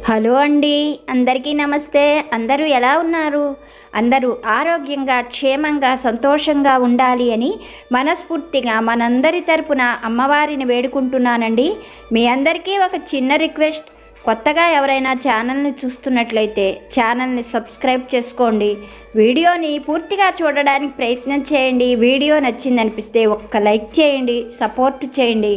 Hello అండి, అందరికీ నమస్తే. అందరూ ఎలా ఉన్నారు? అందరూ ఆరోగ్యంగా, క్షేమంగా, సంతోషంగా ఉండాలి అని మనస్ఫూర్తిగా మనందరి తరపున అమ్మవారిని వేడుకుంటున్నానండి. మీ అందరికీ ఒక చిన్న రిక్వెస్ట్. కొత్తగా ఎవరైనా ఛానల్ని చూస్తున్నట్లయితే ఛానల్ని సబ్స్క్రైబ్ చేసుకోండి. వీడియోని పూర్తిగా చూడడానికి ప్రయత్నం చేయండి. వీడియో నచ్చిందనిపిస్తే ఒక్క లైక్ చేయండి, సపోర్ట్ చేయండి.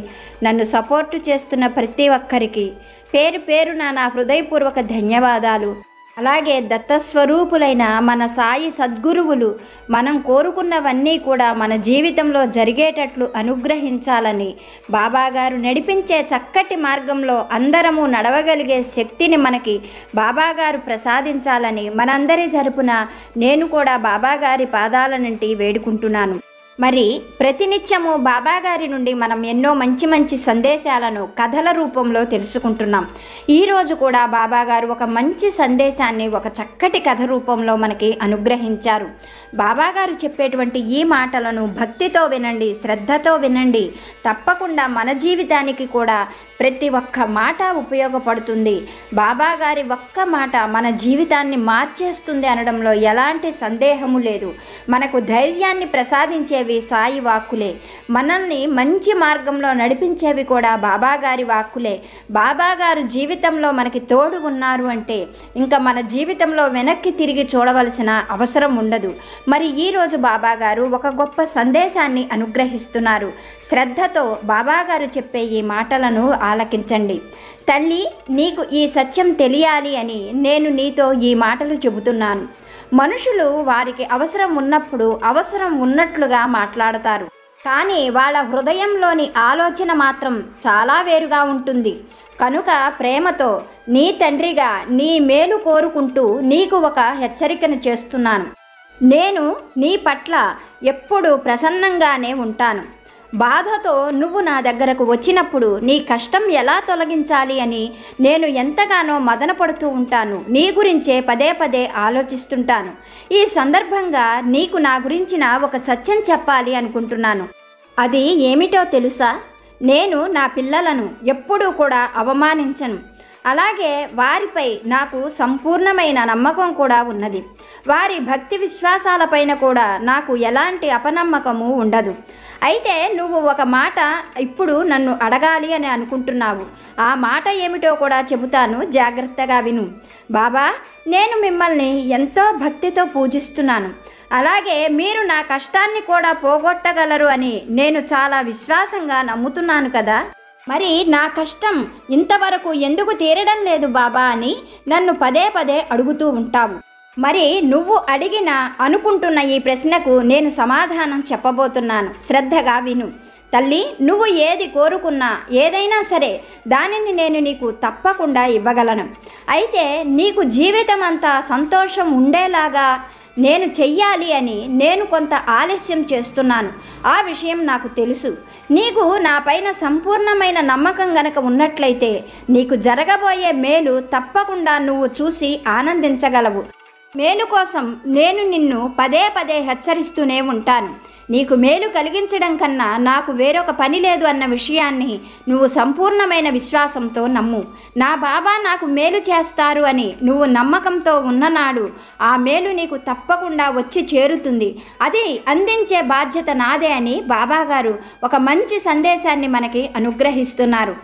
నన్ను సపోర్ట్ చేస్తున్న ప్రతి ఒక్కరికి పేరు పేరున నా హృదయపూర్వక ధన్యవాదాలు. అలాగే దత్తస్వరూపులైన మన సాయి సద్గురువులు మనం కోరుకున్నవన్నీ కూడా మన జీవితంలో జరిగేటట్లు అనుగ్రహించాలని, బాబాగారు నడిపించే చక్కటి మార్గంలో అందరము నడవగలిగే శక్తిని మనకి బాబాగారు ప్రసాదించాలని మనందరి తరపున నేను కూడా బాబాగారి పాదాల నుండి వేడుకుంటున్నాను. మరి ప్రతినిత్యము బాబాగారి నుండి మనం ఎన్నో మంచి మంచి సందేశాలను కథల రూపంలో తెలుసుకుంటున్నాం. ఈరోజు కూడా బాబాగారు ఒక మంచి సందేశాన్ని ఒక చక్కటి కథ రూపంలో మనకి అనుగ్రహించారు. బాబాగారు చెప్పేటువంటి ఈ మాటలను భక్తితో వినండి, శ్రద్ధతో వినండి. తప్పకుండా మన జీవితానికి కూడా ప్రతి ఒక్క మాట ఉపయోగపడుతుంది. బాబాగారి ఒక్క మాట మన జీవితాన్ని మార్చేస్తుంది అనడంలో ఎలాంటి సందేహము లేదు. మనకు ధైర్యాన్ని ప్రసాదించేవి సాయి వాక్కులే, మనల్ని మంచి మార్గంలో నడిపించేవి కూడా బాబాగారి వాక్కులే. బాబాగారు జీవితంలో మనకి తోడు ఉన్నారు అంటే ఇంకా మన జీవితంలో వెనక్కి తిరిగి చూడవలసిన అవసరం ఉండదు. మరి ఈరోజు బాబాగారు ఒక గొప్ప సందేశాన్ని అనుగ్రహిస్తున్నారు. శ్రద్ధతో బాబాగారు చెప్పే ఈ మాటలను ఆలకించండి. తల్లి, నీకు ఈ సత్యం తెలియాలి అని నేను నీతో ఈ మాటలు చెబుతున్నాను. మనుషులు వారికి అవసరం ఉన్నప్పుడు అవసరం ఉన్నట్లుగా మాట్లాడతారు, కానీ వాళ్ళ హృదయంలోని ఆలోచన మాత్రం చాలా వేరుగా ఉంటుంది. కనుక ప్రేమతో నీ తండ్రిగా నీ మేలు కోరుకుంటూ నీకు ఒక హెచ్చరికను చేస్తున్నాను. నేను నీ పట్ల ఎప్పుడూ ప్రసన్నంగానే ఉంటాను. బాధతో నువ్వు నా దగ్గరకు వచ్చినప్పుడు నీ కష్టం ఎలా తొలగించాలి అని నేను ఎంతగానో మదన పడుతూ ఉంటాను. నీ గురించే పదే పదే ఆలోచిస్తుంటాను. ఈ సందర్భంగా నీకు నా గురించిన ఒక సత్యం చెప్పాలి అనుకుంటున్నాను. అది ఏమిటో తెలుసా? నేను నా పిల్లలను ఎప్పుడూ కూడా అవమానించను. అలాగే వారిపై నాకు సంపూర్ణమైన నమ్మకం కూడా ఉన్నది. వారి భక్తి విశ్వాసాలపైన కూడా నాకు ఎలాంటి అపనమ్మకము ఉండదు. అయితే నువ్వు ఒక మాట ఇప్పుడు నన్ను అడగాలి అని అనుకుంటున్నావు. ఆ మాట ఏమిటో కూడా చెబుతాను, జాగ్రత్తగా విను. బాబా, నేను మిమ్మల్ని ఎంతో భక్తితో పూజిస్తున్నాను. అలాగే మీరు నా కష్టాన్ని కూడా పోగొట్టగలరు అని నేను చాలా విశ్వాసంగా నమ్ముతున్నాను కదా. మరి నా కష్టం ఇంతవరకు ఎందుకు తీరడం లేదు బాబా అని నన్ను పదే పదే అడుగుతూ ఉంటావు. మరి నువ్వు అడిగిన అనుకుంటున్న ఈ ప్రశ్నకు నేను సమాధానం చెప్పబోతున్నాను. శ్రద్ధగా విను. తల్లి, నువ్వు ఏది కోరుకున్నా ఏదైనా సరే దానిని నేను నీకు తప్పకుండా ఇవ్వగలను. అయితే నీకు జీవితం అంతా సంతోషం ఉండేలాగా నేను చెయ్యాలి అని నేను కొంత ఆలస్యం చేస్తున్నాను. ఆ విషయం నాకు తెలుసు. నీకు నా పైన సంపూర్ణమైన నమ్మకం గనక ఉన్నట్లయితే నీకు జరగబోయే మేలు తప్పకుండా నువ్వు చూసి ఆనందించగలవు. మేలు కోసం నేను నిన్ను పదే పదే హెచ్చరిస్తూనే ఉంటాను. నీకు మేలు కలిగించడం కన్నా నాకు వేరొక పని లేదు అన్న విషయాన్ని నువ్వు సంపూర్ణమైన విశ్వాసంతో నమ్ము. నా బాబా నాకు మేలు చేస్తారు అని నువ్వు నమ్మకంతో ఉన్ననాడు ఆ మేలు నీకు తప్పకుండా వచ్చి చేరుతుంది. అది అందించే బాధ్యత నాదే అని బాబాగారు ఒక మంచి సందేశాన్ని మనకి అనుగ్రహిస్తున్నారు.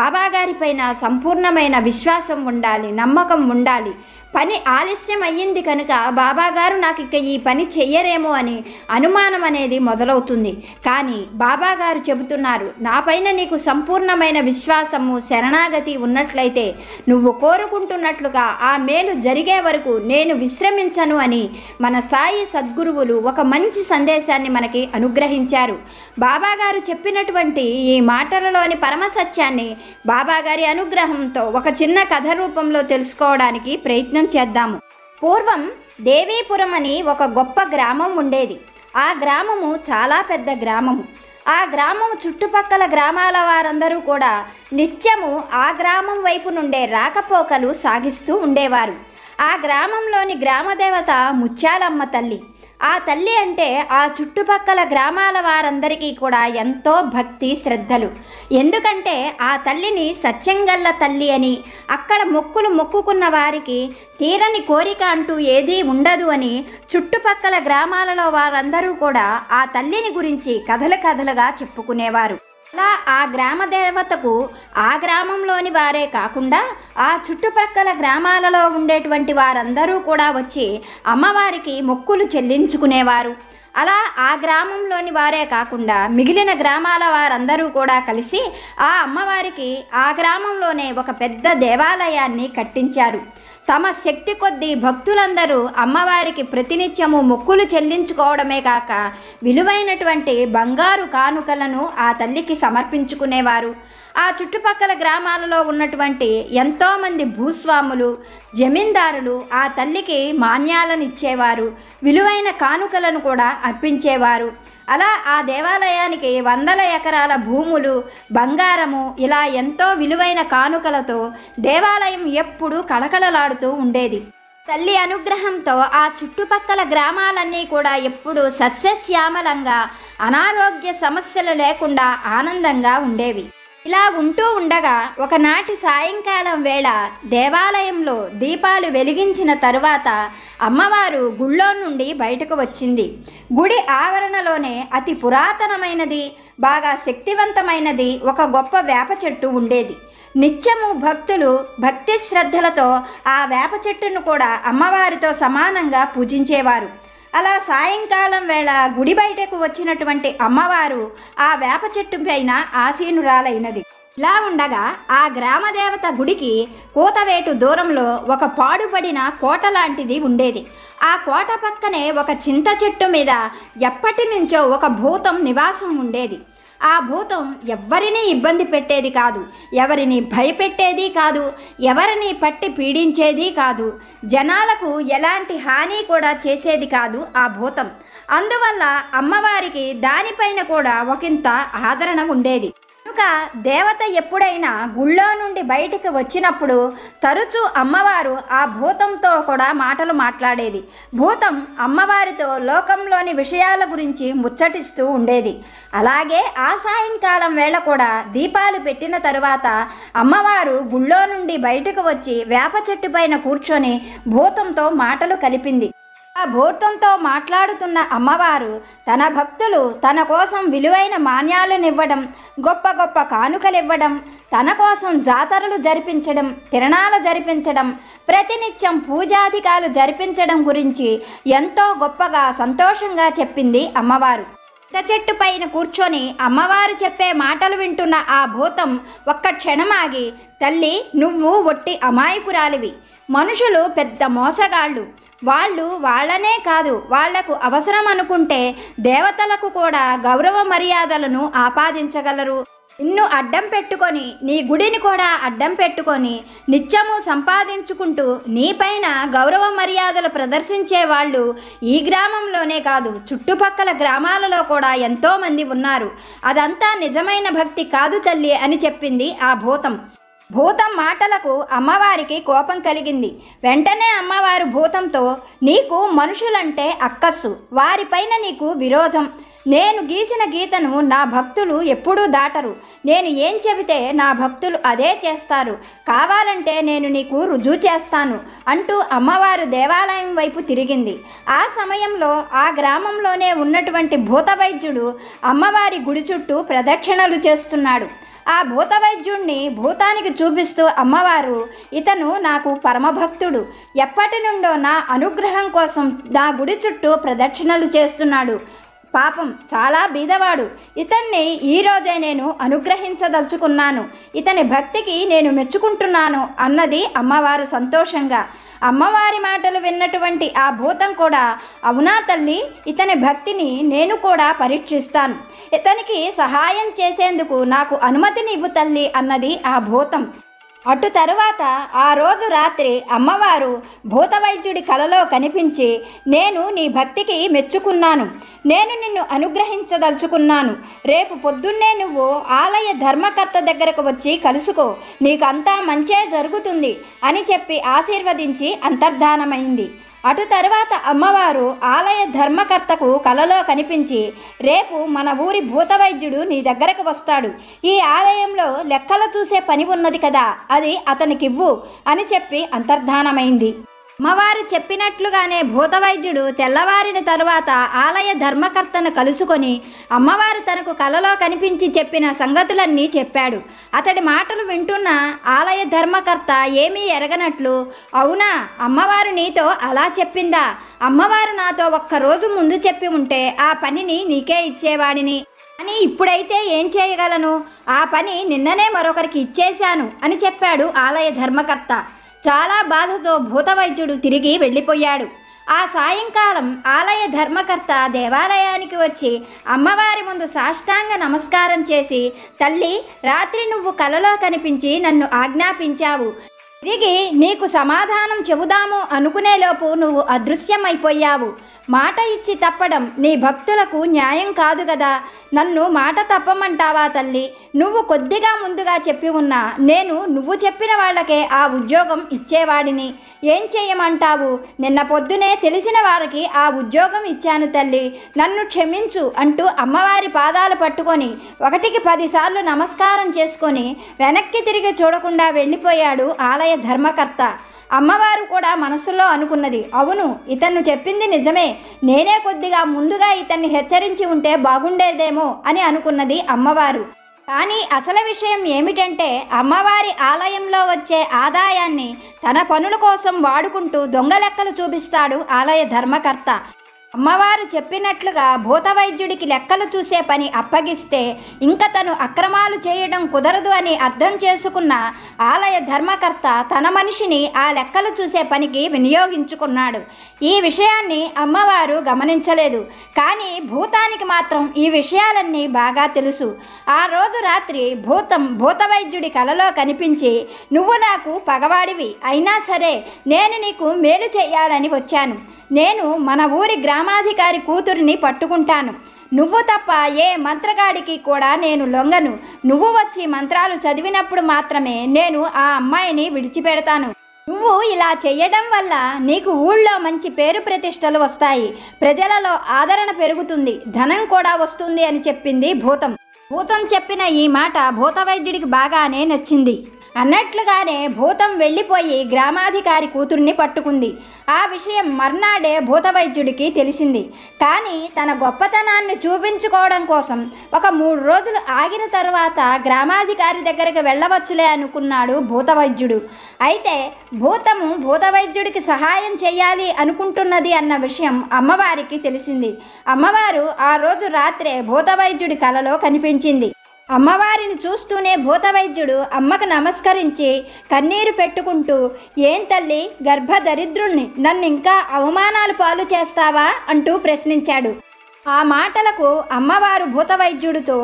బాబాగారి పైన సంపూర్ణమైన విశ్వాసం ఉండాలి, నమ్మకం ఉండాలి. పని ఆలస్యం అయ్యింది కనుక బాబాగారు నాకు ఇక ఈ పని చెయ్యరేమో అని అనుమానం అనేది మొదలవుతుంది. కానీ బాబాగారు చెబుతున్నారు, నా పైన నీకు సంపూర్ణమైన విశ్వాసము, శరణాగతి ఉన్నట్లయితే నువ్వు కోరుకుంటున్నట్లుగా ఆ మేలు జరిగే వరకు నేను విశ్రమించను అని మన సాయి సద్గురువులు ఒక మంచి సందేశాన్ని మనకి అనుగ్రహించారు. బాబాగారు చెప్పినటువంటి ఈ మాటలలోని పరమసత్యాన్ని బాబాగారి అనుగ్రహంతో ఒక చిన్న కథ రూపంలో తెలుసుకోవడానికి ప్రయత్నం చేద్దాము. పూర్వం దేవీపురం అని ఒక గొప్ప గ్రామం ఉండేది. ఆ గ్రామము చాలా పెద్ద గ్రామము. ఆ గ్రామము చుట్టుపక్కల గ్రామాల వారందరూ కూడా నిత్యము ఆ గ్రామం వైపు నుండే రాకపోకలు సాగిస్తూ ఉండేవారు. ఆ గ్రామంలోని గ్రామదేవత ముత్యాలమ్మ తల్లి. ఆ తల్లి అంటే ఆ చుట్టుపక్కల గ్రామాల వారందరికీ కూడా ఎంతో భక్తి శ్రద్ధలు. ఎందుకంటే ఆ తల్లిని సత్యంగల్ల తల్లి అని, అక్కడ మొక్కులు మొక్కుకున్న వారికి తీరని కోరిక అంటూ ఏదీ ఉండదు అని చుట్టుపక్కల గ్రామాలలో వారందరూ కూడా ఆ తల్లిని గురించి కథలు కథలుగా చెప్పుకునేవారు. అలా ఆ గ్రామ దేవతకు ఆ గ్రామంలోని వారే కాకుండా ఆ చుట్టుప్రక్కల గ్రామాలలో ఉండేటువంటి వారందరూ కూడా వచ్చి అమ్మవారికి మొక్కులు చెల్లించుకునేవారు. అలా ఆ గ్రామంలోని వారే కాకుండా మిగిలిన గ్రామాల వారందరూ కూడా కలిసి ఆ అమ్మవారికి ఆ గ్రామంలోనే ఒక పెద్ద దేవాలయాన్ని కట్టించారు. తమ శక్తి కొద్దీ భక్తులందరూ అమ్మవారికి ప్రతినిత్యము మొక్కులు చెల్లించుకోవడమే కాక విలువైనటువంటి బంగారు కానుకలను ఆ తల్లికి సమర్పించుకునేవారు. ఆ చుట్టుపక్కల గ్రామాలలో ఉన్నటువంటి ఎంతోమంది భూస్వాములు, జమీందారులు ఆ తల్లికి మాన్యాలను ఇచ్చేవారు, విలువైన కానుకలను కూడా అర్పించేవారు. అలా ఆ దేవాలయానికి వందల ఎకరాల భూములు, బంగారము, ఇలా ఎంతో విలువైన కానుకలతో దేవాలయం ఎప్పుడూ కళకళలాడుతూ ఉండేది. తల్లి అనుగ్రహంతో ఆ చుట్టుపక్కల గ్రామాలన్నీ కూడా ఎప్పుడూ సస్యశ్యామలంగా, అనారోగ్య సమస్యలు లేకుండా ఆనందంగా ఉండేవి. ఇలా ఉంటూ ఉండగా ఒకనాటి సాయంకాలం వేళ దేవాలయంలో దీపాలు వెలిగించిన తరువాత అమ్మవారు గుళ్ళో నుండి బయటకు వచ్చింది. గుడి ఆవరణలోనే అతి పురాతనమైనది, బాగా శక్తివంతమైనది ఒక గొప్ప వేప చెట్టు ఉండేది. నిత్యము భక్తులు భక్తి శ్రద్ధలతో ఆ వేప చెట్టును కూడా అమ్మవారితో సమానంగా పూజించేవారు. అలా సాయంకాలం వేళ గుడి బయటకు వచ్చినటువంటి అమ్మవారు ఆ వేప చెట్టు పైన ఆసీనురాలైనది. ఇలా ఉండగా ఆ గ్రామదేవత గుడికి కూతవేటు దూరంలో ఒక పాడుపడిన కోట లాంటిది ఉండేది. ఆ కోట పక్కనే ఒక చింత చెట్టు మీద ఎప్పటి నుంచో ఒక భూతం నివాసం ఉండేది. ఆ భూతం ఎవ్వరినీ ఇబ్బంది పెట్టేది కాదు, ఎవరిని భయపెట్టేది కాదు, ఎవరిని పట్టి పీడించేది కాదు, జనాలకు ఎలాంటి హాని కూడా చేసేది కాదు ఆ భూతం. అందువల్ల అమ్మవారికి దానిపైన కూడా ఒకంత ఆదరణ ఉండేది. కనుక దేవత ఎప్పుడైనా గుళ్ళో నుండి బయటికి వచ్చినప్పుడు తరచూ అమ్మవారు ఆ భూతంతో కూడా మాటలు మాట్లాడేది. భూతం అమ్మవారితో లోకంలోని విషయాల గురించి ముచ్చటిస్తూ ఉండేది. అలాగే ఆ సాయంకాలం వేళ కూడా దీపాలు పెట్టిన తరువాత అమ్మవారు గుళ్ళో నుండి బయటకు వచ్చి వేప చెట్టు పైన కూర్చొని భూతంతో మాటలు కలిపింది. ఆ భూతంతో మాట్లాడుతున్న అమ్మవారు తన భక్తులు తన కోసం విలువైన మాన్యాలనివ్వడం, గొప్ప గొప్ప కానుకలివ్వడం, తన కోసం జాతరలు జరిపించడం, తిరణాలు జరిపించడం, ప్రతినిత్యం పూజాధికాలు జరిపించడం గురించి ఎంతో గొప్పగా సంతోషంగా చెప్పింది అమ్మవారు. చెట్టు పైన కూర్చొని అమ్మవారు చెప్పే మాటలు వింటున్న ఆ భూతం ఒక్క క్షణమాగి, తల్లి నువ్వు ఒట్టి అమాయకురాలివి, మనుషులు పెద్ద మోసగాళ్ళు, వాళ్ళు వాళ్ళనే కాదు వాళ్లకు అవసరం అనుకుంటే దేవతలకు కూడా గౌరవ మర్యాదలను ఆపాదించగలరు. నిన్ను అడ్డం పెట్టుకొని నీ గుడిని కూడా అడ్డం పెట్టుకొని నిత్యము సంపాదించుకుంటూ నీపైన గౌరవ మర్యాదలు ప్రదర్శించే వాళ్ళు ఈ గ్రామంలోనే కాదు చుట్టుపక్కల గ్రామాలలో కూడా ఎంతోమంది ఉన్నారు. అదంతా నిజమైన భక్తి కాదు తల్లి అని చెప్పింది ఆ భూతం. భూతం మాటలకు అమ్మవారికి కోపం కలిగింది. వెంటనే అమ్మవారు భూతంతో, నీకు మనుషులంటే అక్కస్సు, వారిపైన నీకు విరోధం. నేను గీసిన గీతను నా భక్తులు ఎప్పుడూ దాటరు. నేను ఏం చెబితే నా భక్తులు అదే చేస్తారు. కావాలంటే నేను నీకు రుజువు చేస్తాను అంటూ అమ్మవారు దేవాలయం వైపు తిరిగింది. ఆ సమయంలో ఆ గ్రామంలోనే ఉన్నటువంటి భూత వైద్యుడు అమ్మవారి గుడి చుట్టూ ప్రదక్షిణలు చేస్తున్నాడు. ఆ భూత వైద్యుణ్ణి భూతానికి చూపిస్తూ అమ్మవారు, ఇతను నాకు పరమభక్తుడు, ఎప్పటి నుండో నా అనుగ్రహం కోసం నా గుడి చుట్టూ ప్రదక్షిణలు చేస్తున్నాడు, పాపం చాలా బీదవాడు, ఇతన్ని ఈరోజే నేను అనుగ్రహించదలుచుకున్నాను, ఇతని భక్తికి నేను మెచ్చుకుంటున్నాను అన్నది అమ్మవారు సంతోషంగా. అమ్మవారి మాటలు విన్నటువంటి ఆ భూతం కూడా, అవునా తల్లి, ఇతని భక్తిని నేను కూడా పరీక్షిస్తాను, ఇతనికి సహాయం చేసేందుకు నాకు అనుమతిని ఇవ్వు తల్లి అన్నది ఆ భూతం. అటు తరువాత ఆ రోజు రాత్రి అమ్మవారు భూతవైద్యుడి కలలో కనిపించి, నేను నీ భక్తికి మెచ్చుకున్నాను, నేను నిన్ను అనుగ్రహించదలుచుకున్నాను, రేపు పొద్దున్నే నువ్వు ఆలయ ధర్మకర్త దగ్గరకు వచ్చి కలుసుకో, నీకంతా మంచే జరుగుతుంది అని చెప్పి ఆశీర్వదించి అంతర్ధానమైంది. అటు తరువాత అమ్మవారు ఆలయ ధర్మకర్తకు కలలో కనిపించి, రేపు మన ఊరి భూతవైద్యుడు నీ దగ్గరకు వస్తాడు, ఈ ఆలయంలో లెక్కలు చూసే పని ఉన్నది కదా, అది అతనికివ్వు అని చెప్పి అంతర్ధానమైంది. అమ్మవారు చెప్పినట్లుగానే భూతవైద్యుడు తెల్లవారిన తరువాత ఆలయ ధర్మకర్తను కలుసుకొని అమ్మవారు తనకు కలలో కనిపించి చెప్పిన సంగతులన్నీ చెప్పాడు. అతడి మాటలు వింటున్న ఆలయ ధర్మకర్త ఏమీ ఎరగనట్లు, అవునా, అమ్మవారు నీతో అలా చెప్పిందా, అమ్మవారు నాతో ఒక్కరోజు ముందు చెప్పి ఉంటే ఆ పనిని నీకే ఇచ్చేవాడిని, అని ఇప్పుడైతే ఏం చేయగలను, ఆ పని నిన్ననే మరొకరికి ఇచ్చేశాను అని చెప్పాడు ఆలయ ధర్మకర్త. చాలా బాధతో భూతవైద్యుడు తిరిగి వెళ్ళిపోయాడు. ఆ సాయంకాలం ఆలయ ధర్మకర్త దేవాలయానికి వచ్చి అమ్మవారి ముందు సాష్టాంగ నమస్కారం చేసి, తల్లి, రాత్రి నువ్వు కలలో కనిపించి నన్ను ఆజ్ఞాపించావు, తిరిగి నీకు సమాధానం చెబుదాము అనుకునేలోపు నువ్వు అదృశ్యమైపోయావు, మాట ఇచ్చి తప్పడం నీ భక్తులకు న్యాయం కాదు కదా, నన్ను మాట తప్పమంటావా తల్లి, నువ్వు కొద్దిగా ముందుగా చెప్పి ఉన్నా నేను నువ్వు చెప్పిన వాళ్ళకే ఆ ఉద్యోగం ఇచ్చేవాడిని, ఏం చేయమంటావు, నిన్న పొద్దునే తెలిసిన వారికి ఆ ఉద్యోగం ఇచ్చాను తల్లి, నన్ను క్షమించు అంటూ అమ్మవారి పాదాలు పట్టుకొని 1కి 10 సార్లు నమస్కారం చేసుకొని వెనక్కి తిరిగి చూడకుండా వెళ్ళిపోయాడు ఆలయ ధర్మకర్త. అమ్మవారు కూడా మనసులో అనుకున్నది, అవును, ఇతను చెప్పింది నిజమే, నేనే కొద్దిగా ముందుగా ఇతన్ని హెచ్చరించి ఉంటే బాగుండేదేమో అని అనుకున్నది అమ్మవారు. కానీ అసలు విషయం ఏమిటంటే, అమ్మవారి ఆలయంలో వచ్చే ఆదాయాన్ని తన పనుల కోసం వాడుకుంటూ దొంగ లెక్కలు చూపిస్తాడు ఆలయ ధర్మకర్త. అమ్మవారు చెప్పినట్లుగా భూతవైద్యుడికి లెక్కలు చూసే పని అప్పగిస్తే ఇంకా తను అక్రమాలు చేయడం కుదరదు అని అర్థం చేసుకున్న ఆలయ ధర్మకర్త తన మనిషిని ఆ లెక్కలు చూసే పనికి వినియోగించుకున్నాడు. ఈ విషయాన్ని అమ్మవారు గమనించలేదు. కానీ భూతానికి మాత్రం ఈ విషయాలన్నీ బాగా తెలుసు. ఆ రోజు రాత్రి భూతవైద్యుడి కలలో కనిపించి, నువ్వు నాకు పగవాడివి, అయినా సరే నేను నీకు మేలు చేయాలని వచ్చాను, నేను మన ఊరి గ్రామాధికారి కూతురిని పట్టుకుంటాను, నువ్వు తప్ప ఏ మంత్రగాడికి కూడా నేను లొంగను, నువ్వు వచ్చి మంత్రాలు చదివినప్పుడు మాత్రమే నేను ఆ అమ్మాయిని విడిచిపెడతాను, నువ్వు ఇలా చెయ్యడం వల్ల నీకు ఊళ్ళో మంచి పేరు ప్రతిష్టలు వస్తాయి, ప్రజలలో ఆదరణ పెరుగుతుంది, ధనం కూడా వస్తుంది అని చెప్పింది భూతం చెప్పిన ఈ మాట భూతవైద్యుడికి బాగానే నచ్చింది. అన్నట్లుగానే భూతం వెళ్ళిపోయి గ్రామాధికారి కూతుర్ని పట్టుకుంది. ఆ విషయం మర్నాడే భూతవైద్యుడికి తెలిసింది. కానీ తన గొప్పతనాన్ని చూపించుకోవడం కోసం ఒక 3 రోజులు ఆగిన తర్వాత గ్రామాధికారి దగ్గరికి వెళ్ళవచ్చులే అనుకున్నాడు భూతవైద్యుడు. అయితే భూతవైద్యుడికి సహాయం చేయాలి అనుకుంటున్నది అన్న విషయం అమ్మవారికి తెలిసింది. అమ్మవారు ఆ రోజు రాత్రే భూతవైద్యుడి కలలో కనిపించింది. అమ్మవారిని చూస్తూనే భూతవైద్యుడు అమ్మకు నమస్కరించి కన్నీరు పెట్టుకుంటూ, ఏం తల్లి, గర్భదరిద్రుణ్ణి, నన్ను ఇంకా అవమానాలు పాలు చేస్తావా అంటూ ప్రశ్నించాడు. ఆ మాటలకు అమ్మవారు భూతవైద్యుడితో,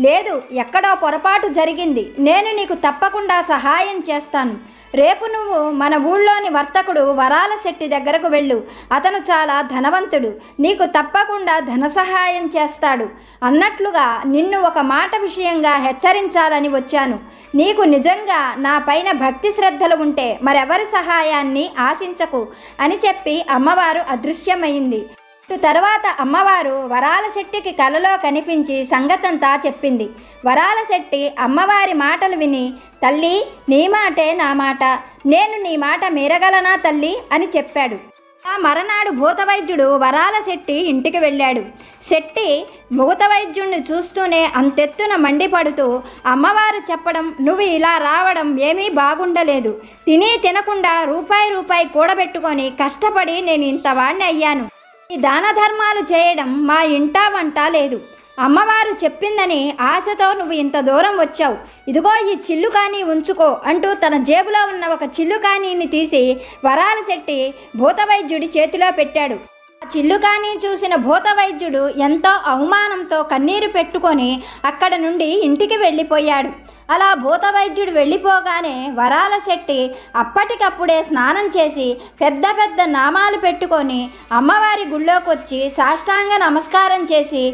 లేదు, ఎక్కడో పొరపాటు జరిగింది, నేను నీకు తప్పకుండా సహాయం చేస్తాను, రేపు నువ్వు మన ఊళ్ళోని వర్తకుడు వరాల శెట్టి దగ్గరకు వెళ్ళు, అతను చాలా ధనవంతుడు, నీకు తప్పకుండా ధన సహాయం చేస్తాడు అన్నట్లుగా నిన్ను ఒక మాట విషయంగా హెచ్చరించాలని వచ్చాను, నీకు నిజంగా నా పైన భక్తి శ్రద్ధలు ఉంటే మరెవరి సహాయాన్ని ఆశించకు అని చెప్పి అమ్మవారు అదృశ్యమైంది. తరువాత అమ్మవారు వరాల శెట్టికి కలలో కనిపించి సంగతంతా చెప్పింది. వరాల శెట్టి అమ్మవారి మాటలు విని, తల్లి, నీ మాటే నా మాట, నేను నీ మాట మీరగలనా తల్లి అని చెప్పాడు. ఆ మరనాడు భూతవైద్యుడు వరాల శెట్టి ఇంటికి వెళ్ళాడు. శెట్టి భూతవైద్యుడిని చూస్తూనే అంతెత్తున మండిపడుతూ, అమ్మవారు చెప్పడం, నువ్వు ఇలా రావడం ఏమీ బాగుండలేదు, తినకుండా రూపాయి కూడబెట్టుకొని కష్టపడి నేను ఇంతవాణ్ణి అయ్యాను, ఈ దాన ధర్మాలు చేయడం మా ఇంటా వంట లేదు, అమ్మవారు చెప్పిందని ఆశతో నువ్వు ఇంత దూరం వచ్చావు, ఇదిగో ఈ చిల్లుకాని ఉంచుకో అంటూ తన జేబులో ఉన్న ఒక చిల్లుకానీని తీసి వరాల శెట్టి భూతవైద్యుడి చేతిలో పెట్టాడు. ఆ చిల్లుకాని చూసిన భూతవైద్యుడు ఎంతో అవమానంతో కన్నీరు పెట్టుకొని అక్కడ నుండి ఇంటికి వెళ్ళిపోయాడు. అలా భూతవైద్యుడు వెళ్ళిపోగానే వరాల శెట్టి అప్పటికప్పుడే స్నానం చేసి పెద్ద నామాలు పెట్టుకొని అమ్మవారి గుళ్ళోకి వచ్చి సాష్టాంగ నమస్కారం చేసి,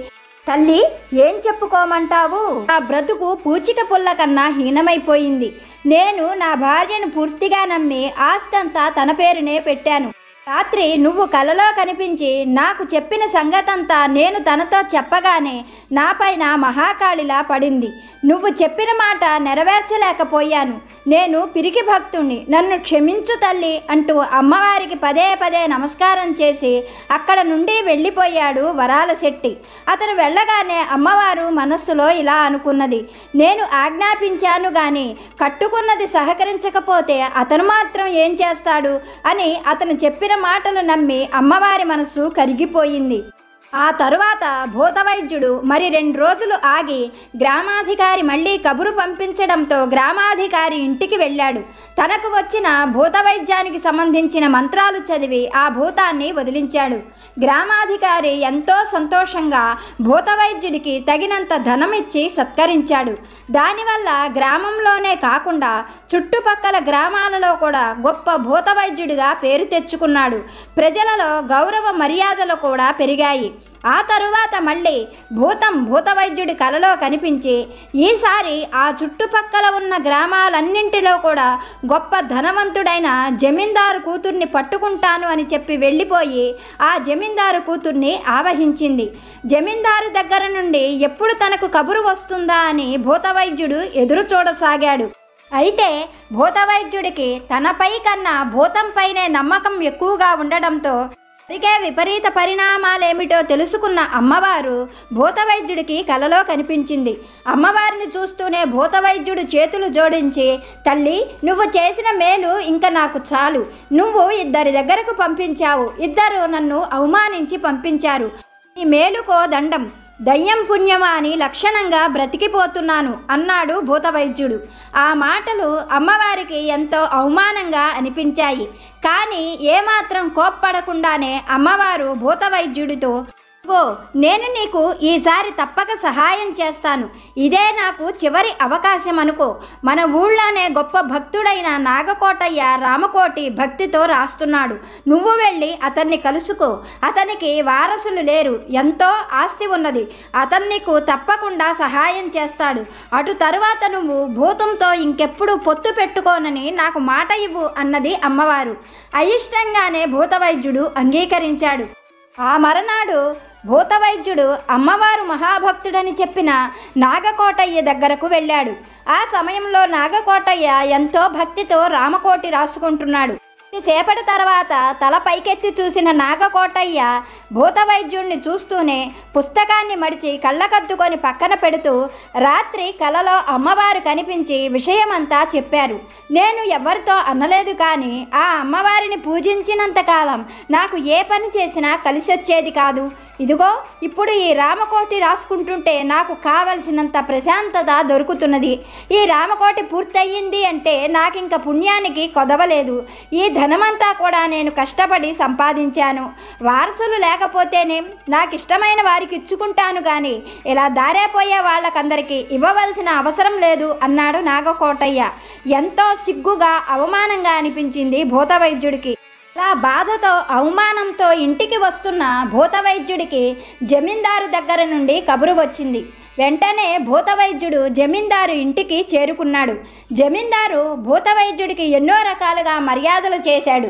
తల్లి, ఏం చెప్పుకోమంటావు, నా బ్రతుకు పూచిక పుల్ల కన్నా హీనమైపోయింది, నేను నా భార్యను పూర్తిగా నమ్మి ఆస్తంతా తన పేరునే పెట్టాను, రాత్రి నువ్వు కలలో కనిపించి నాకు చెప్పిన సంగతంతా నేను తనతో చెప్పగానే నాపైన మహాకాళిలా పడింది. నువ్వు చెప్పిన మాట నెరవేర్చలేకపోయాను. నేను పిరికి భక్తుణ్ణి, నన్ను క్షమించు తల్లి అంటూ అమ్మవారికి పదే పదే నమస్కారం చేసి అక్కడ నుండి వెళ్ళిపోయాడు వరాల శెట్టి. అతను వెళ్ళగానే అమ్మవారు మనస్సులో ఇలా అనుకున్నది, నేను ఆజ్ఞాపించాను గాని కట్టుకున్నది సహకరించకపోతే అతను మాత్రం ఏం చేస్తాడు అని అతను చెప్పిన మాటలు నమ్మి అమ్మవారి మనసు కరిగిపోయింది. ఆ తరువాత భూతవైద్యుడు మరి 2 రోజులు ఆగి గ్రామాధికారి మళ్ళీ కబురు పంపించడంతో గ్రామాధికారి ఇంటికి వెళ్ళాడు. తనకు వచ్చిన భూతవైద్యానికి సంబంధించిన మంత్రాలు చదివి ఆ భూతాన్ని వదిలించాడు. గ్రామాధికారి ఎంతో సంతోషంగా భూతవైద్యుడికి తగినంత ధనం ఇచ్చి సత్కరించాడు. దానివల్ల గ్రామంలోనే కాకుండా చుట్టుపక్కల గ్రామాలలో కూడా గొప్ప భూతవైద్యుడిగా పేరు తెచ్చుకున్నాడు. ప్రజలలో గౌరవ మర్యాదలు కూడా పెరిగాయి. ఆ తరువాత మళ్ళీ భూతవైద్యుడి కలలో కనిపించి ఈసారి ఆ చుట్టుపక్కల ఉన్న గ్రామాలన్నింటిలో కూడా గొప్ప ధనవంతుడైన జమీందారు కూతుర్ని పట్టుకుంటాను అని చెప్పి వెళ్ళిపోయి ఆ జమీందారు కూతుర్ని ఆవహించింది. జమీందారు దగ్గర నుండి ఎప్పుడు తనకు కబురు వస్తుందా అని భూతవైద్యుడు ఎదురు చూడసాగాడు. అయితే భూతవైద్యుడికి తనపై కన్నా భూతంపైనే నమ్మకం ఎక్కువగా ఉండడంతో జరిగే విపరీత పరిణామాలేమిటో తెలుసుకున్న అమ్మవారు భూతవైద్యుడికి కలలో కనిపించింది. అమ్మవారిని చూస్తూనే భూతవైద్యుడు చేతులు జోడించి, తల్లి నువ్వు చేసిన మేలు ఇంక నాకు చాలు. నువ్వు 2 దగ్గరకు పంపించావు, 2 నన్ను అవమానించి పంపించారు. ఈ మేలుకో దండం, దయ్యం పుణ్యమా అని లక్షణంగా బ్రతికిపోతున్నాను అన్నాడు భూతవైద్యుడు. ఆ మాటలు అమ్మవారికి ఎంతో అవమానంగా అనిపించాయి. కానీ ఏమాత్రం కోప్పడకుండానే అమ్మవారు భూతవైద్యుడితో, నేను నీకు ఈసారి తప్పక సహాయం చేస్తాను, ఇదే నాకు చివరి అవకాశం అనుకో. మన ఊళ్ళోనే గొప్ప భక్తుడైన నాగకోటయ్య రామకోటి భక్తితో రాస్తున్నాడు. నువ్వు వెళ్ళి అతన్ని కలుసుకో. అతనికి వారసులు లేరు, ఎంతో ఆస్తి ఉన్నది. అతను నీకు తప్పకుండా సహాయం చేస్తాడు. అటు తరువాత నువ్వు భూతంతో ఇంకెప్పుడు పొత్తు పెట్టుకోనని నాకు మాట ఇవ్వు అన్నది అమ్మవారు. అయిష్టంగానే భూతవైద్యుడు అంగీకరించాడు. ఆ మరునాడు భూతవైద్యుడు అమ్మవారు మహాభక్తుడని చెప్పిన నాగకోటయ్య దగ్గరకు వెళ్ళాడు. ఆ సమయంలో నాగకోటయ్య ఎంతో భక్తితో రామకోటి రాసుకుంటున్నాడు. సేపటి తర్వాత తల పైకెత్తి చూసిన నాగకోటయ్య భూతవైద్యుణ్ణి చూస్తూనే పుస్తకాన్ని మడిచి కళ్ళకద్దుకొని పక్కన పెడుతూ రాత్రి కలలో అమ్మవారు కనిపించి విషయమంతా చెప్పారు. నేను ఎవరితో అనలేదు, కానీ ఆ అమ్మవారిని పూజించినంతకాలం నాకు ఏ పని చేసినా కలిసొచ్చేది కాదు. ఇదిగో ఇప్పుడు ఈ రామకోటి రాసుకుంటుంటే నాకు కావలసినంత ప్రశాంతత దొరుకుతున్నది. ఈ రామకోటి పూర్తయింది అంటే నాకింక పుణ్యానికి కొదవలేదు. ఈ ధనమంతా కూడా నేను కష్టపడి సంపాదించాను. వారసులు లేకపోతేనే నాకు ఇష్టమైన వారికి ఇచ్చుకుంటాను, కానీ ఇలా దారేపోయే వాళ్ళకందరికీ ఇవ్వవలసిన అవసరం లేదు అన్నాడు నాగకోటయ్య. ఎంతో సిగ్గుగా అవమానంగా అనిపించింది భూతవైద్యుడికి. అలా బాధతో అవమానంతో ఇంటికి వస్తున్న భూతవైద్యుడికి జమీందారు దగ్గర నుండి కబురు వచ్చింది. వెంటనే భూతవైద్యుడు జమీందారు ఇంటికి చేరుకున్నాడు. జమీందారు భూతవైద్యుడికి ఎన్నో రకాలుగా మర్యాదలు చేశాడు.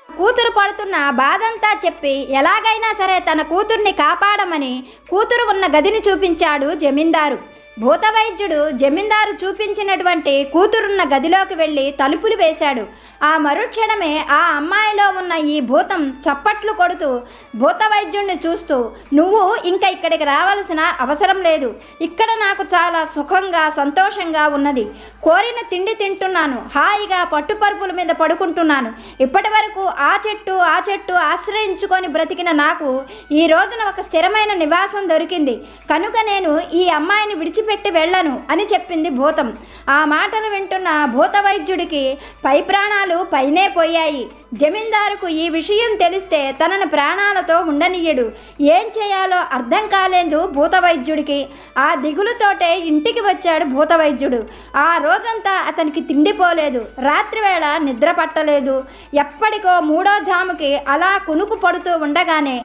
కూతురు పడుతున్న బాధంతా చెప్పి ఎలాగైనా సరే తన కూతుర్ని కాపాడమని కూతురు ఉన్న గదిని చూపించాడు జమీందారు. భూతవైద్యుడు జమీందారు చూపించినటువంటి కూతురున్న గదిలోకి వెళ్ళి తలుపులు వేశాడు. ఆ మరుక్షణమే ఆ అమ్మాయిలో ఉన్న ఈ భూతం చప్పట్లు కొడుతూ భూతవైద్యుడిని చూస్తూ, నువ్వు ఇంకా ఇక్కడికి రావాల్సిన అవసరం లేదు. ఇక్కడ నాకు చాలా సుఖంగా సంతోషంగా ఉన్నది. కోరిన తిండి తింటున్నాను, హాయిగా పట్టుపరుపుల మీద పడుకుంటున్నాను. ఇప్పటి వరకు ఆ చెట్టు ఆశ్రయించుకొని బ్రతికిన నాకు ఈ రోజున ఒక స్థిరమైన నివాసం దొరికింది. కనుక నేను ఈ అమ్మాయిని విడిచిపెట్టి వెళ్ళను అని చెప్పింది భూతం. ఆ మాటలు వింటున్న భూతవైద్యుడికి పై ప్రాణాలు పైనే పోయాయి. జమీందారుకు ఈ విషయం తెలిస్తే తనను ప్రాణాలతో ఉండనియ్యడు. ఏం చేయాలో అర్థం కాలేదు భూతవైద్యుడికి. ఆ దిగులుతోటే ఇంటికి వచ్చాడు భూతవైద్యుడు. ఆ రోజంతా అతనికి తిండిపోలేదు, రాత్రివేళ నిద్ర పట్టలేదు. ఎప్పటికో 3వ జాముకి అలా కునుకు పడుతూ ఉండగానే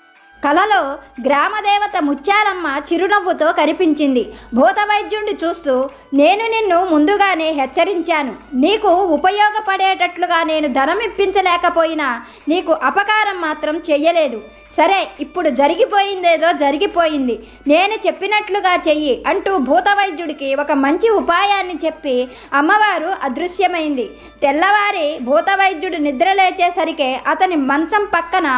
కలలో గ్రామదేవత ముత్యాలమ్మ చిరునవ్వుతో కనిపించింది. భూతవైద్యుణ్ణి చూస్తూ, నేను నిన్ను ముందుగానే హెచ్చరించాను. నీకు ఉపయోగపడేటట్లుగా నేను ధనం ఇప్పించలేకపోయినా నీకు అపకారం మాత్రం చెయ్యలేదు. సరే, ఇప్పుడు జరిగిపోయిందేదో జరిగిపోయింది, నేను చెప్పినట్లుగా చెయ్యి అంటూ భూతవైద్యుడికి ఒక మంచి ఉపాయాన్ని చెప్పి అమ్మవారు అదృశ్యమైంది. తెల్లవారి భూతవైద్యుడు నిద్రలేచేసరికి అతని మంచం పక్కన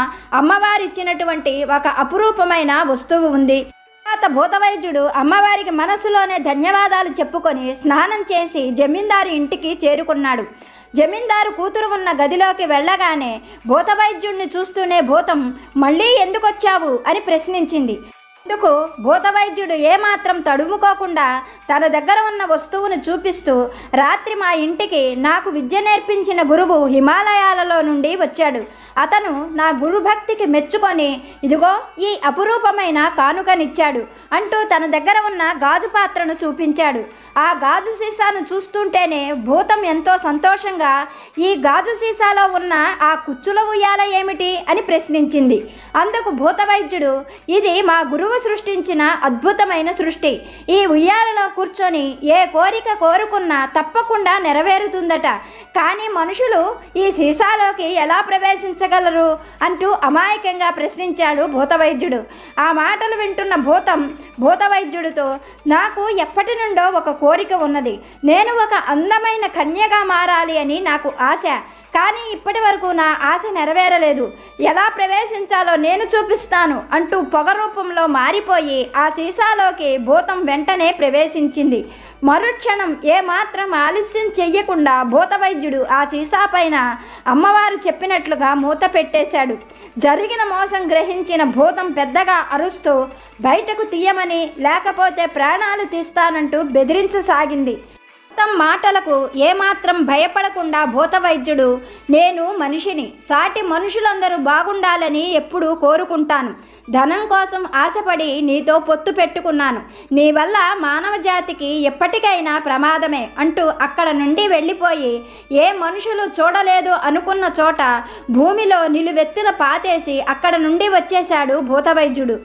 అమ్మవారిచ్చినటువంటి ఒక అపురూపమైన వస్తువు ఉంది. తర్వాత భూతవైద్యుడు అమ్మవారికి మనసులోనే ధన్యవాదాలు చెప్పుకొని స్నానం చేసి జమీందారు ఇంటికి చేరుకున్నాడు. జమీందారు కూతురు ఉన్న గదిలోకి వెళ్ళగానే భూతవైద్యుడిని చూస్తూనే భూతం, మళ్ళీ ఎందుకొచ్చావు అని ప్రశ్నించింది. అందుకు భూతవైద్యుడు ఏమాత్రం తడుముకోకుండా తన దగ్గర ఉన్న వస్తువును చూపిస్తూ, రాత్రి మా ఇంటికి నాకు విద్య నేర్పించిన గురువు హిమాలయాలలో నుండి వచ్చాడు. అతను నా గురుభక్తికి మెచ్చుకొని ఇదిగో ఈ అపురూపమైన కానుకనిచ్చాడు అంటూ తన దగ్గర ఉన్న గాజు పాత్రను చూపించాడు. ఆ గాజు సీసాను చూస్తుంటేనే భూతం ఎంతో సంతోషంగా, ఈ గాజు సీసాలో ఉన్న ఆ కుచ్చుల ఉయ్యాల ఏమిటి అని ప్రశ్నించింది. అందుకు భూతవైద్యుడు, ఇది మా గురువు సృష్టించిన అద్భుతమైన సృష్టి. ఈ ఉయ్యాలలో కూర్చొని ఏ కోరిక కోరుకున్నా తప్పకుండా నెరవేరుతుందట. కానీ మనుషులు ఈ సీసాలోకి ఎలా ప్రవేశించగలరు అంటూ అమాయకంగా ప్రశ్నించాడు భూతవైద్యుడు. ఆ మాటలు వింటున్న భూతం భూతవైద్యుడితో, నాకు ఎప్పటి నుండో ఒక కోరిక ఉన్నది. నేను ఒక అందమైన కన్యగా మారాలి అని నాకు ఆశ. కానీ ఇప్పటి వరకు నా ఆశ నెరవేరలేదు. ఎలా ప్రవేశించాలో నేను చూపిస్తాను అంటూ పొగ రూపంలో మారిపోయి ఆ సీసాలోకి భూతం వెంటనే ప్రవేశించింది. మరుక్షణం ఏమాత్రం ఆలస్యం చెయ్యకుండా భూతవైద్యుడు ఆ సీసా పైన అమ్మవారు చెప్పినట్లుగా మూత పెట్టేశాడు. జరిగిన మోసం గ్రహించిన భూతం పెద్దగా అరుస్తూ బయటకు తీయమని, లేకపోతే ప్రాణాలు తీస్తానంటూ బెదిరించసాగింది. భూతం మాటలకు ఏమాత్రం భయపడకుండా భూతవైద్యుడు, నేను మనిషిని, సాటి మనుషులందరూ బాగుండాలని ఎప్పుడూ కోరుకుంటాను. ధనం కోసం ఆశపడి నీతో పొత్తు పెట్టుకున్నాను. నీ వల్ల మానవ జాతికి ఎప్పటికైనా ప్రమాదమే అంటూ అక్కడ నుండి వెళ్ళిపోయి ఏ మనుషులు చూడలేదు అనుకున్న చోట భూమిలో నిలువెత్తున పాతేసి అక్కడ నుండి వచ్చేశాడు భూతవైద్యుడు.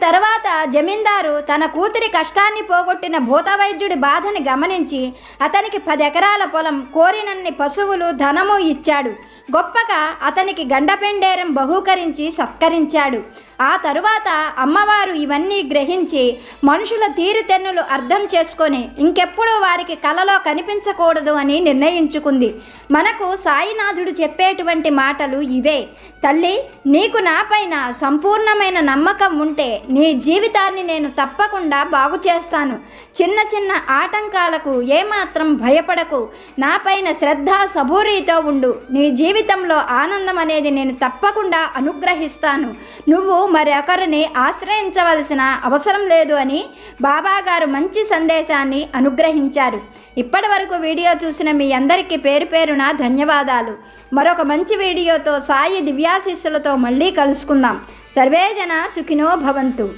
తర్వాత జమీందారు తన కూతురి కష్టాన్ని పోగొట్టిన భూతవైద్యుడి బాధని గమనించి అతనికి 10 ఎకరాల పొలం, కోరినన్ని పశువులు, ధనము ఇచ్చాడు. గొప్పగా అతనికి గండపెండేరం బహూకరించి సత్కరించాడు. ఆ తరువాత అమ్మవారు ఇవన్నీ గ్రహించి మనుషుల తీరుతెన్నులు అర్థం చేసుకొని ఇంకెప్పుడు వారికి కలలో కనిపించకూడదు అని నిర్ణయించుకుంది. మనకు సాయినాథుడు చెప్పేటువంటి మాటలు ఇవే. తల్లి, నీకు నాపైన సంపూర్ణమైన నమ్మకం ఉంటే నీ జీవితాన్ని నేను తప్పకుండా బాగు చేస్తాను. చిన్న చిన్న ఆటంకాలకు ఏమాత్రం భయపడకు. నాపైన శ్రద్ధ సబూరితో ఉండు. నీ జీవితంలో ఆనందం అనేది నేను తప్పకుండా అనుగ్రహిస్తాను. నువ్వు మరొకరిని ఆశ్రయించవలసిన అవసరం లేదు అని బాబాగారు మంచి సందేశాన్ని అనుగ్రహించారు. ఇప్పటి వరకు వీడియో చూసిన మీ అందరికీ పేరు పేరున ధన్యవాదాలు. మరొక మంచి వీడియోతో సాయి దివ్యాశీస్సులతో మళ్ళీ కలుసుకుందాం. సర్వే జన సుఖినో భవంతు.